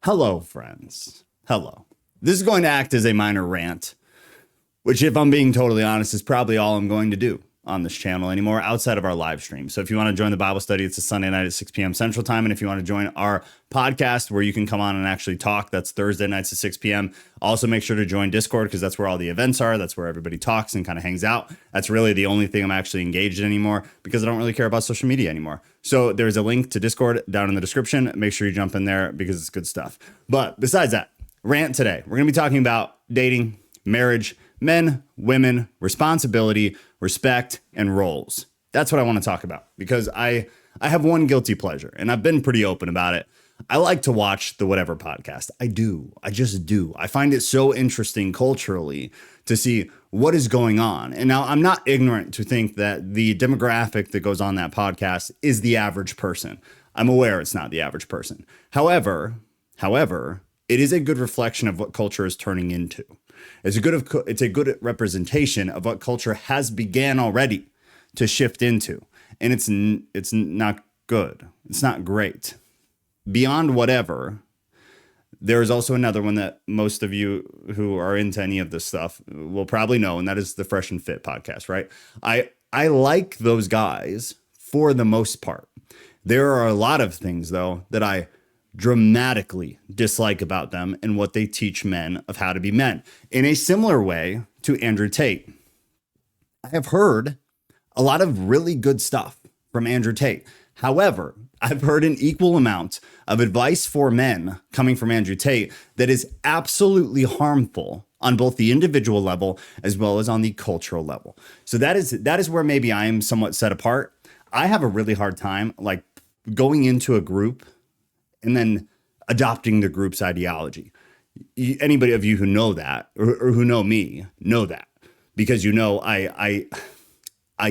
Hello, friends. Hello. This is going to act as a minor rant, which, if I'm being totally honest, is probably all I'm going to do on this channel anymore outside of our live stream. So if you want to join the Bible study, it's a Sunday night at 6 p.m. Central Time. And if you want to join our podcast where you can come on and actually talk, that's Thursday nights at 6 p.m. Also, make sure to join Discord because that's where all the events are. That's where everybody talks and kind of hangs out. That's really the only thing I'm actually engaged in anymore because I don't really care about social media anymore. So there's a link to Discord down in the description. Make sure you jump in there because it's good stuff. But besides that, rant today, we're going to be talking about dating, marriage, men, women, responsibility, respect, and roles. That's what I want to talk about because I have one guilty pleasure and I've been pretty open about it. I like to watch the Whatever podcast. I do. I just do. I find it so interesting culturally to see what is going on. And now I'm not ignorant to think that the demographic that goes on that podcast is the average person. I'm aware it's not the average person. However, it is a good reflection of what culture is turning into. It's a good representation of what culture has began already to shift into. And it's not good. It's not great. Beyond whatever, there is also another one that most of you who are into any of this stuff will probably know, and that is the Fresh and Fit podcast, right? I like those guys for the most part. There are a lot of things, though, that I dramatically dislike about them and what they teach men of how to be men. In a similar way to Andrew Tate. I have heard a lot of really good stuff from Andrew Tate. However, I've heard an equal amount of advice for men coming from Andrew Tate that is absolutely harmful on both the individual level as well as on the cultural level. So that is where maybe I am somewhat set apart. I have a really hard time like going into a group and then adopting the group's ideology. Anybody of you who know that or who know me know that because I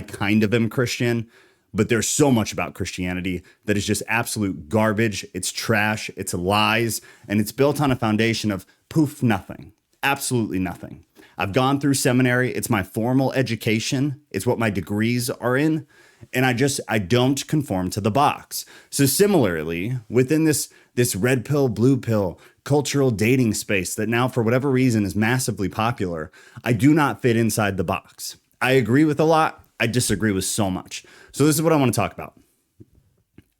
kind of am Christian, but there's so much about Christianity that is just absolute garbage. It's trash, it's lies, and it's built on a foundation of poof, nothing, absolutely nothing. I've gone through seminary. It's my formal education. It's what my degrees are in. And I don't conform to the box. So similarly, within this red pill, blue pill cultural dating space that now for whatever reason is massively popular, I do not fit inside the box. I agree with a lot. I disagree with so much. So this is what I want to talk about.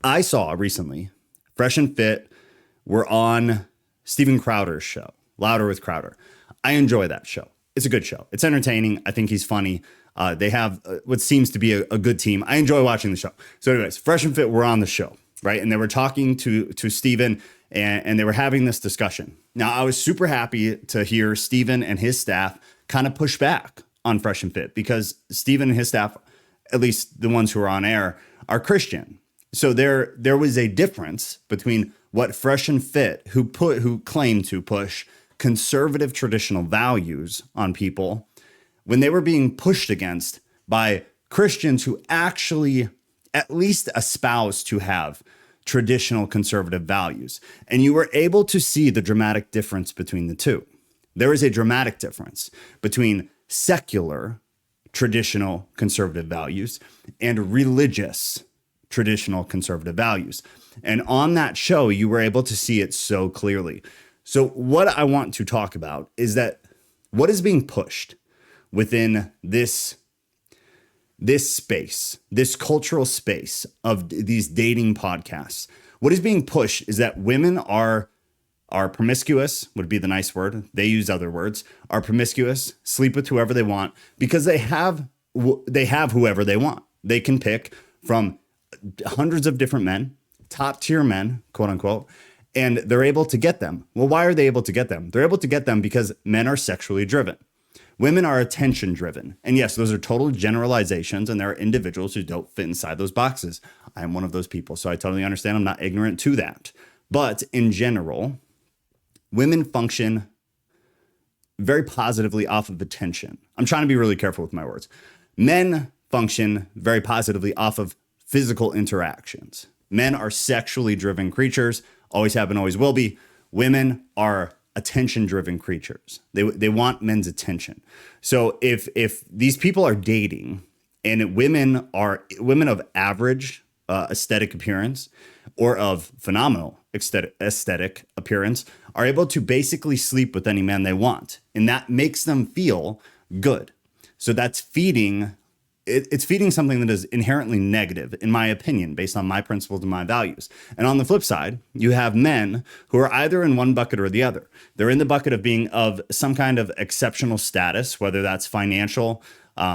I saw recently, Fresh and Fit were on Steven Crowder's show, Louder with Crowder. I enjoy that show. It's a good show. It's entertaining. I think he's funny. They have what seems to be a good team. I enjoy watching the show. So anyways, Fresh and Fit were on the show, right? And they were talking to Steven and they were having this discussion. Now, I was super happy to hear Steven and his staff kind of push back on Fresh and Fit because Steven and his staff, at least the ones who are on air, are Christian. So there was a difference between what Fresh and Fit, who claim to push conservative traditional values on people, when they were being pushed against by Christians who actually at least espouse to have traditional conservative values. And you were able to see the dramatic difference between the two. There is a dramatic difference between secular traditional conservative values and religious traditional conservative values. And on that show, you were able to see it so clearly. So what I want to talk about is that what is being pushed within this space, this cultural space of these dating podcasts. What is being pushed is that women are promiscuous, would be the nice word. They use other words, are promiscuous, sleep with whoever they want because they have whoever they want. They can pick from hundreds of different men, top tier men, quote unquote, and they're able to get them. Well, why are they able to get them? They're able to get them because men are sexually driven. Women are attention driven. And yes, those are total generalizations, and there are individuals who don't fit inside those boxes. I am one of those people, so I totally understand. I'm not ignorant to that. But in general, women function very positively off of attention. I'm trying to be really careful with my words. Men function very positively off of physical interactions. Men are sexually driven creatures, always have and always will be. Women are attention-driven creatures. They want men's attention. So if these people are dating and women of average aesthetic appearance or of phenomenal aesthetic appearance are able to basically sleep with any man they want. And that makes them feel good. So that's feeding, it's feeding something that is inherently negative, in my opinion, based on my principles and my values. And on the flip side, you have men who are either in one bucket or the other. They're in the bucket of being of some kind of exceptional status, whether that's financial,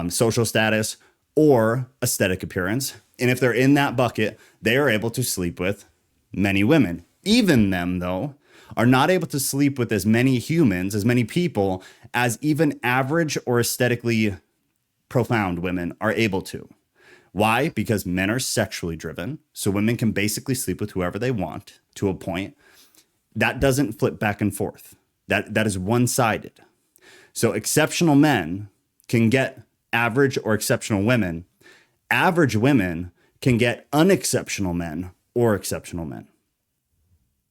social status, or aesthetic appearance. And if they're in that bucket, they are able to sleep with many women. Even them, though, are not able to sleep with as many humans, as many people, as even average or aesthetically profound women are able to. Why? Because men are sexually driven, so women can basically sleep with whoever they want to a point. That doesn't flip back and forth. That is one-sided. So exceptional men can get average or exceptional women. Average women can get unexceptional men or exceptional men.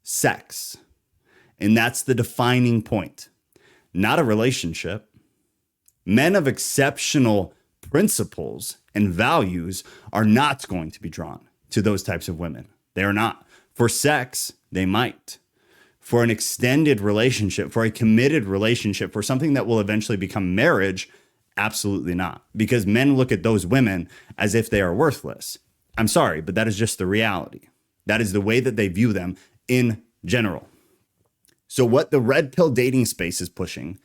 Sex. And that's the defining point, not a relationship. Men of exceptional principles and values are not going to be drawn to those types of women. They are not. For sex, they might. For an extended relationship, for a committed relationship, for something that will eventually become marriage, absolutely not. Because men look at those women as if they are worthless. I'm sorry, but that is just the reality. That is the way that they view them in general. So what the red pill dating space is pushing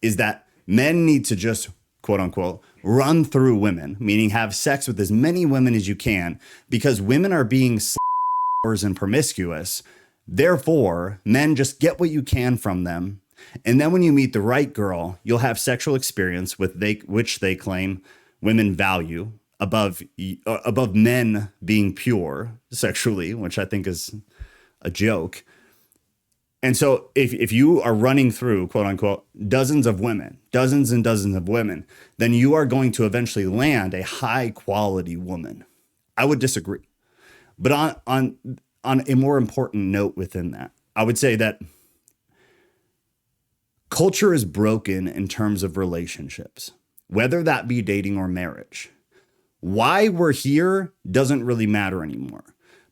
is that men need to just, quote unquote, run through women, meaning have sex with as many women as you can, because women are being and promiscuous. Therefore, men just get what you can from them. And then when you meet the right girl, you'll have sexual experience with which they claim women value above men being pure sexually, which I think is a joke. And so if you are running through, quote unquote, dozens and dozens of women, then you are going to eventually land a high quality woman. I would disagree. But on a more important note within that, I would say that culture is broken in terms of relationships, whether that be dating or marriage. Why we're here doesn't really matter anymore.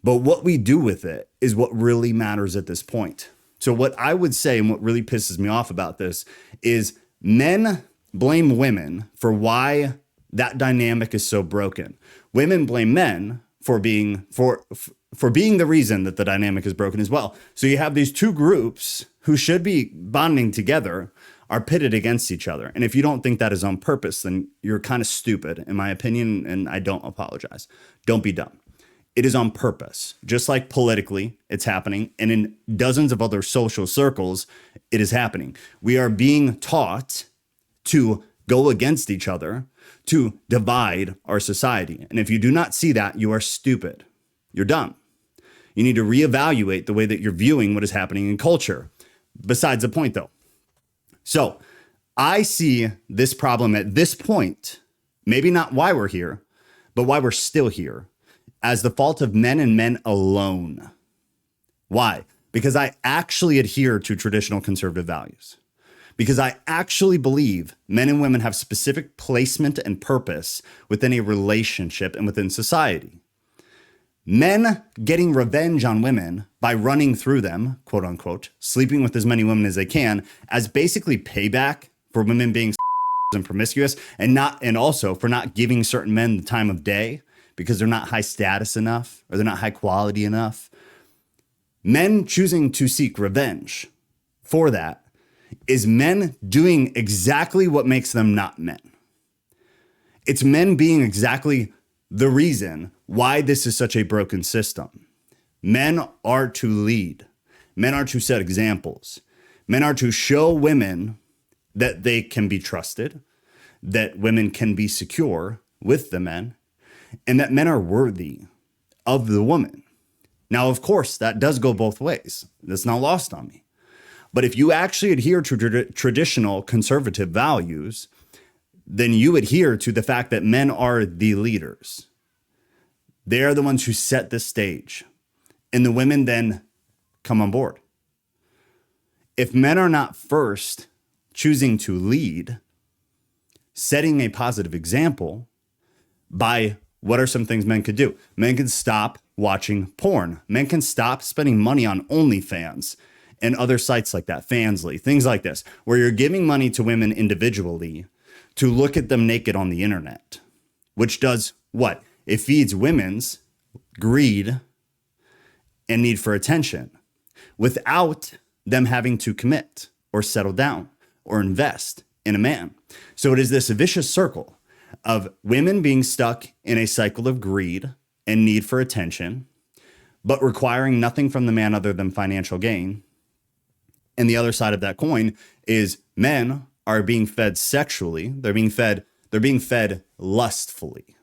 But what we do with it is what really matters at this point. So what I would say, and what really pisses me off about this, is men blame women for why that dynamic is so broken. Women blame men for being the reason that the dynamic is broken as well. So you have these two groups who should be bonding together are pitted against each other. And if you don't think that is on purpose, then you're kind of stupid, in my opinion, and I don't apologize. Don't be dumb. It is on purpose. Just like politically, it's happening. And in dozens of other social circles, it is happening. We are being taught to go against each other, to divide our society. And if you do not see that, you are stupid. You're dumb. You need to reevaluate the way that you're viewing what is happening in culture. Besides the point, though. So I see this problem at this point, maybe not why we're here, but why we're still here, as the fault of men and men alone. Why? Because I actually adhere to traditional conservative values. Because I actually believe men and women have specific placement and purpose within a relationship and within society. Men getting revenge on women by running through them, quote unquote, sleeping with as many women as they can, as basically payback for women being and promiscuous, and also for not giving certain men the time of day because they're not high status enough or they're not high quality enough. Men choosing to seek revenge for that is men doing exactly what makes them not men. It's men being exactly the reason why this is such a broken system. Men are to lead. Men are to set examples. Men are to show women that they can be trusted, that women can be secure with the men, and that men are worthy of the woman. Now, of course, that does go both ways. That's not lost on me. But if you actually adhere to traditional conservative values, then you adhere to the fact that men are the leaders. They are the ones who set the stage, and the women then come on board. If men are not first choosing to lead, setting a positive example by What are some things men could do? Men can stop watching porn. Men can stop spending money on OnlyFans and other sites like that, Fansly, things like this, where you're giving money to women individually to look at them naked on the internet, which does what? It feeds women's greed and need for attention without them having to commit or settle down or invest in a man. So it is this vicious circle of women being stuck in a cycle of greed and need for attention, but requiring nothing from the man other than financial gain. And the other side of that coin is men are being fed sexually. They're being fed lustfully,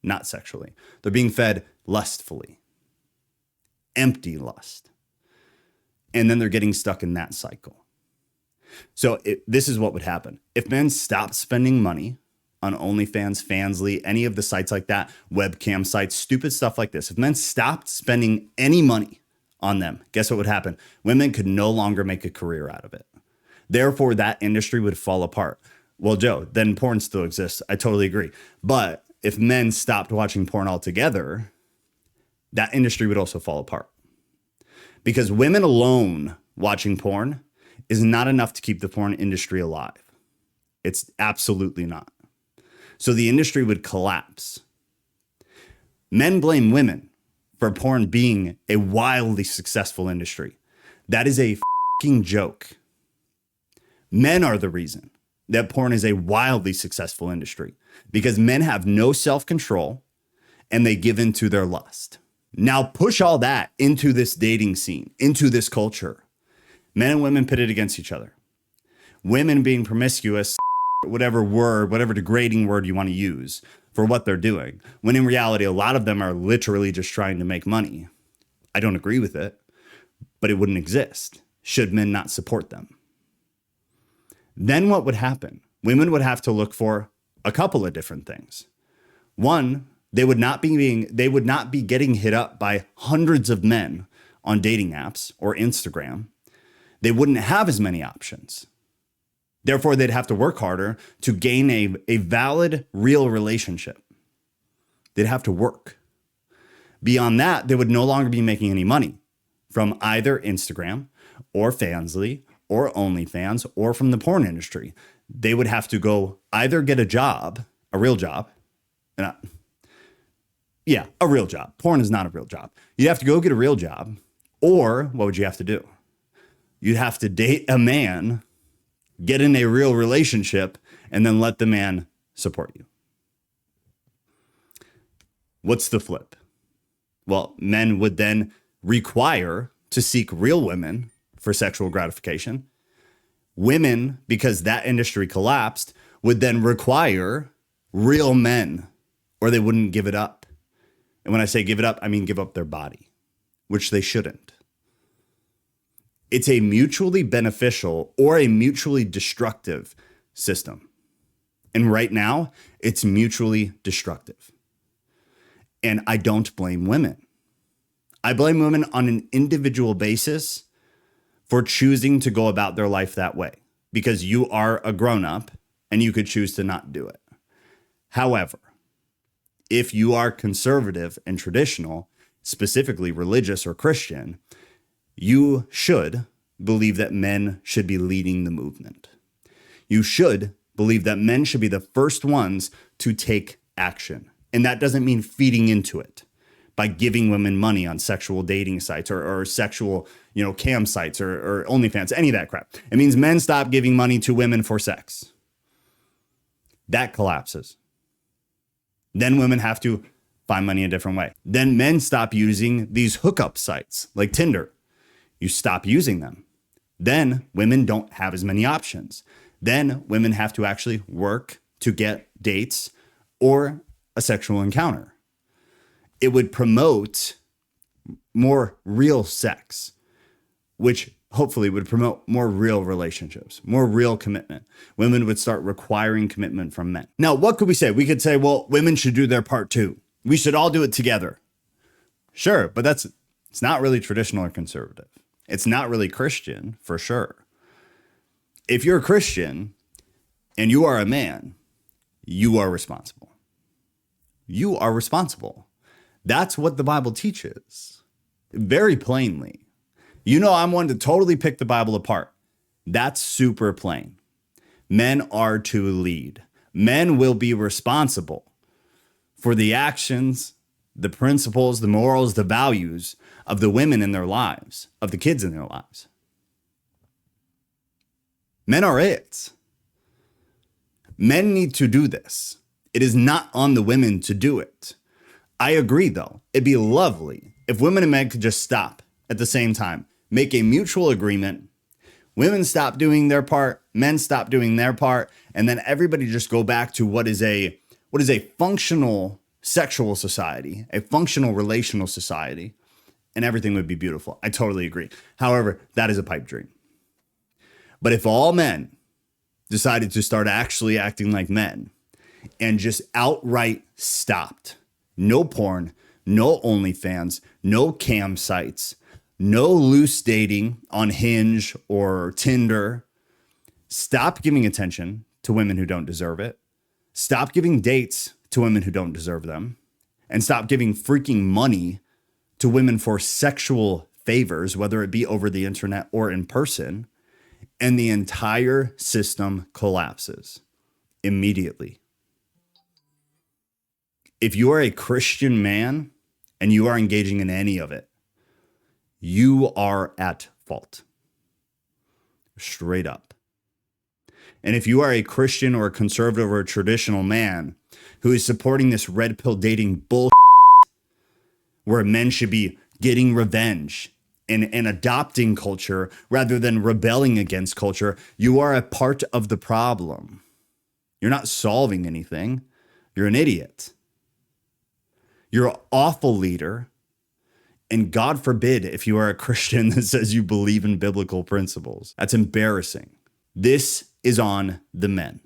not sexually. They're being fed lustfully, empty lust. And then they're getting stuck in that cycle. So this is what would happen. If men stopped spending money on OnlyFans, Fansly, any of the sites like that, webcam sites, stupid stuff like this, if men stopped spending any money on them, guess what would happen? Women could no longer make a career out of it. Therefore, that industry would fall apart. Well, Joe, then porn still exists. I totally agree. But if men stopped watching porn altogether, that industry would also fall apart. Because women alone watching porn is not enough to keep the porn industry alive. It's absolutely not. So the industry would collapse. Men blame women for porn being a wildly successful industry. That is a fucking joke. Men are the reason that porn is a wildly successful industry because men have no self-control and they give in to their lust. Now push all that into this dating scene, into this culture. Men and women pitted against each other. Women being promiscuous, whatever word, whatever degrading word you want to use for what they're doing, when in reality, a lot of them are literally just trying to make money. I don't agree with it, but it wouldn't exist should men not support them. Then what would happen? Women would have to look for a couple of different things. One, they would not be getting hit up by hundreds of men on dating apps or Instagram. They wouldn't have as many options. Therefore, they'd have to work harder to gain a valid, real relationship. They'd have to work. Beyond that, they would no longer be making any money from either Instagram or Fansly or OnlyFans or from the porn industry. They would have to go either get a job, a real job. A real job. Porn is not a real job. You'd have to go get a real job. Or what would you have to do? You'd have to date a man, get in a real relationship, and then let the man support you. What's the flip? Well, men would then require to seek real women for sexual gratification. Women, because that industry collapsed, would then require real men, or they wouldn't give it up. And when I say give it up, I mean give up their body, which they shouldn't. It's a mutually beneficial or a mutually destructive system. And right now, it's mutually destructive. And I don't blame women. I blame women on an individual basis for choosing to go about their life that way, because you are a grown-up and you could choose to not do it. However, if you are conservative and traditional, specifically religious or Christian, you should believe that men should be leading the movement. You should believe that men should be the first ones to take action. And that doesn't mean feeding into it by giving women money on sexual dating sites or sexual, cam sites or OnlyFans, any of that crap. It means men stop giving money to women for sex. That collapses. Then women have to find money a different way. Then men stop using these hookup sites like Tinder. You stop using them. Then women don't have as many options. Then women have to actually work to get dates or a sexual encounter. It would promote more real sex, which hopefully would promote more real relationships, more real commitment. Women would start requiring commitment from men. Now, what could we say? We could say, well, women should do their part too. We should all do it together. Sure, but it's not really traditional or conservative. It's not really Christian, for sure. If you're a Christian and you are a man, you are responsible. You are responsible. That's what the Bible teaches. Very plainly. You know, I'm one to totally pick the Bible apart. That's super plain. Men are to lead. Men will be responsible for the actions, the principles, the morals, the values of the women in their lives, of the kids in their lives. Men are it. Men need to do this. It is not on the women to do it. I agree, though. It'd be lovely if women and men could just stop at the same time, make a mutual agreement. Women stop doing their part, men stop doing their part, and then everybody just go back to what is a functional sexual society, a functional relational society, and everything would be beautiful. I totally agree. However, that is a pipe dream. But if all men decided to start actually acting like men and just outright stopped, no porn, no OnlyFans, no cam sites, no loose dating on Hinge or Tinder, stop giving attention to women who don't deserve it, stop giving dates to women who don't deserve them, and stop giving freaking money to women for sexual favors, whether it be over the internet or in person, and the entire system collapses immediately. If you are a Christian man and you are engaging in any of it, you are at fault. Straight up. And if you are a Christian or a conservative or a traditional man who is supporting this red pill dating bullshit where men should be getting revenge and adopting culture rather than rebelling against culture, you are a part of the problem. You're not solving anything. You're an idiot. You're an awful leader. And God forbid if you are a Christian that says you believe in biblical principles. That's embarrassing. This is on the men.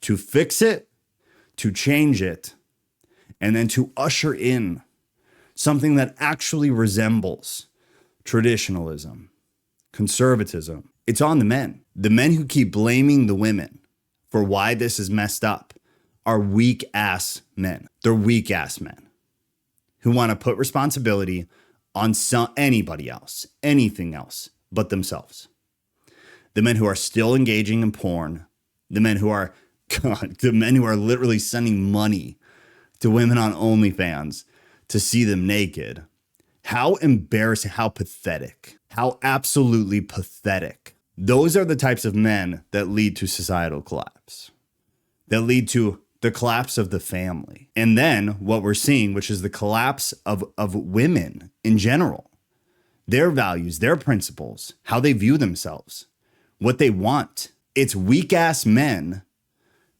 To fix it, to change it, and then to usher in something that actually resembles traditionalism, conservatism. It's on the men. The men who keep blaming the women for why this is messed up are weak-ass men. They're weak-ass men who want to put responsibility on anybody else, anything else but themselves. The men who are still engaging in porn, the men who are literally sending money to women on OnlyFans to see them naked. How embarrassing, how pathetic, how absolutely pathetic. Those are the types of men that lead to societal collapse, that lead to the collapse of the family. And then what we're seeing, which is the collapse of women in general, their values, their principles, how they view themselves, what they want. It's weak ass men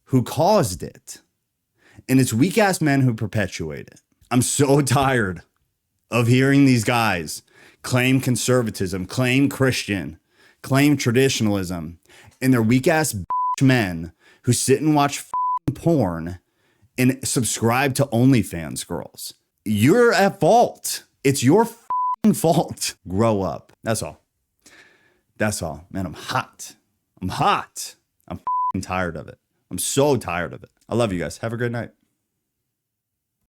who caused it. And it's weak ass men who perpetuate it. I'm so tired of hearing these guys claim conservatism, claim Christian, claim traditionalism, and they're weak ass men who sit and watch porn and subscribe to OnlyFans girls. You're at fault. It's your fault. Grow up. That's all. That's all. Man, I'm hot. I'm tired of it. I'm so tired of it. I love you guys. Have a great night.